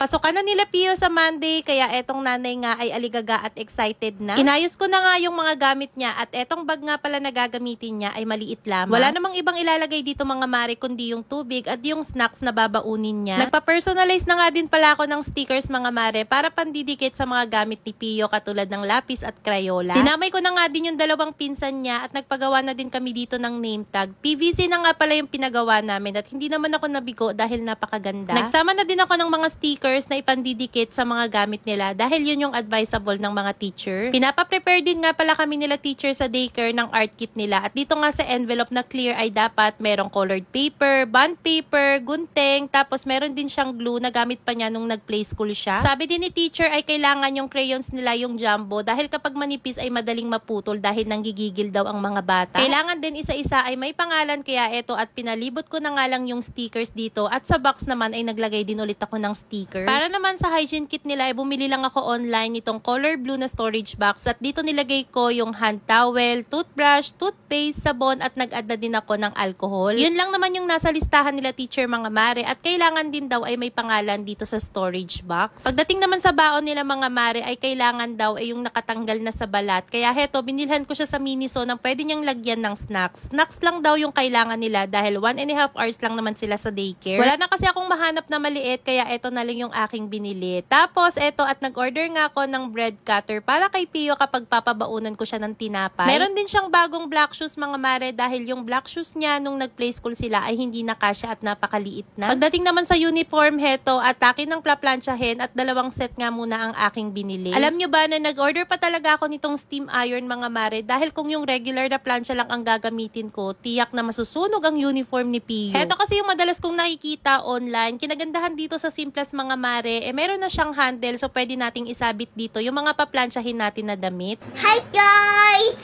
Pasukan na nila Pio sa Monday, kaya etong nanay nga ay aligaga at excited na. Inayos ko na nga yung mga gamit niya at etong bag nga pala na gagamitin niya ay maliit lamang. Wala namang ibang ilalagay dito mga mare kundi yung tubig at yung snacks na babaunin niya. Nagpa-personalize na nga din pala ako ng stickers mga mare para pandidikit sa mga gamit ni Pio katulad ng lapis at Crayola. Dinamay ko na nga din yung dalawang pinsan niya at nagpagawa na din kami dito ng name tag. PVC na nga pala yung pinagawa namin at hindi naman ako nabigo dahil napakaganda. Nagsama na din ako ng mga stickers na ipandidikit sa mga gamit nila dahil yun yung advisable ng mga teacher. Pinapa-prepare din nga pala kami nila teacher sa daycare ng art kit nila at dito nga sa envelope na clear ay dapat merong colored paper, bond paper, gunting, tapos meron din siyang glue na gamit pa niya nung nag-play school siya. Sabi din ni teacher ay kailangan yung crayons nila yung jumbo dahil kapag manipis ay madaling maputol dahil nanggigigil daw ang mga bata. Kailangan din isa-isa ay may pangalan kaya eto at pinalibot ko na nga lang yung stickers dito at sa box naman ay naglagay din ulit ako ng sticker. Para naman sa hygiene kit nila ay bumili lang ako online nitong color blue na storage box at dito nilagay ko yung hand towel, toothbrush, toothpaste, sabon at nag-add na din ako ng alcohol. Yun lang naman yung nasa listahan nila teacher mga mare at kailangan din daw ay may pangalan dito sa storage box. Pagdating naman sa baon nila mga mare ay kailangan daw ay yung nakatanggal na sa balat. Kaya heto, binilhan ko siya sa Miniso nang pwede niyang lagyan ng snacks. Snacks lang daw yung kailangan nila dahil 1.5 hours lang naman sila sa daycare. Wala na kasi akong mahanap na maliit kaya eto na lang yung aking binili. Tapos eto at nag-order nga ako ng bread cutter para kay Pio kapag papabaunan ko siya ng tinapay. Meron din siyang bagong black shoes mga mare dahil yung black shoes niya nung nag-play school sila ay hindi na kasya at napakaliit na. Pagdating naman sa uniform heto at akin ng plaplansyahin at dalawang set nga muna ang aking binili. Alam nyo ba na nag-order pa talaga ako nitong steam iron mga mare dahil kung yung regular na plancha lang ang gagamitin ko, tiyak na masusunog ang uniform ni Pio. Heto kasi yung madalas kong nakikita online, kinagandahan dito sa Simplas mga mare, meron na siyang handle so pwede nating isabit dito yung mga paplansyahin natin na damit. Hi guys!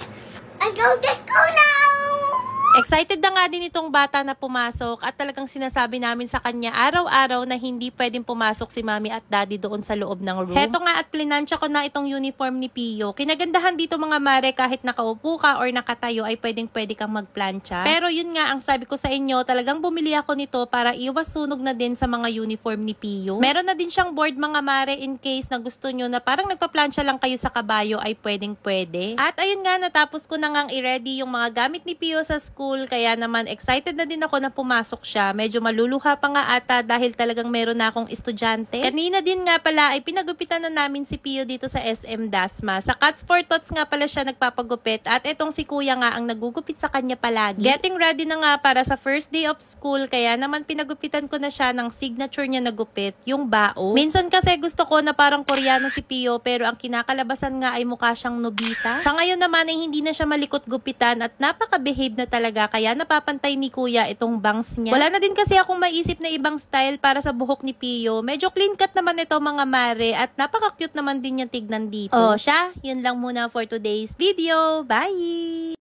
I'm going to school now! Excited na nga din itong bata na pumasok at talagang sinasabi namin sa kanya araw-araw na hindi pwedeng pumasok si mami at daddy doon sa loob ng room. Heto nga at plinansya ko na itong uniform ni Pio. Kinagandahan dito mga mare kahit nakaupo ka or nakatayo ay pwede kang magplancha. Pero yun nga ang sabi ko sa inyo, talagang bumili ako nito para iwas sunog na din sa mga uniform ni Pio. Meron na din siyang board mga mare in case na gusto nyo na parang nagpa-plancha lang kayo sa kabayo ay pwede. At ayun nga, natapos ko na ngang i-ready yung mga gamit ni Pio sa school. Kaya naman excited na din ako na pumasok siya. Medyo maluluha pa nga ata dahil talagang meron na akong estudyante. Kanina din nga pala ay pinagupitan na namin si Pio dito sa SM Dasma. Sa Cuts for Tots nga pala siya nagpapagupit at etong si kuya nga ang nagugupit sa kanya palagi. Getting ready na nga para sa first day of school kaya naman pinagupitan ko na siya ng signature niya na gupit, yung bao. Minsan kasi gusto ko na parang Koreano si Pio pero ang kinakalabasan nga ay mukha siyang Nobita. Sa ngayon naman ay hindi na siya malikot gupitan at napaka-behave na talaga kaya napapantay ni kuya itong bangs niya. Wala na din kasi akong maisip na ibang style para sa buhok ni Pio. Medyo clean cut naman ito mga mare at napaka-cute naman din yung tignan dito. Oh, siya, yun lang muna for today's video. Bye!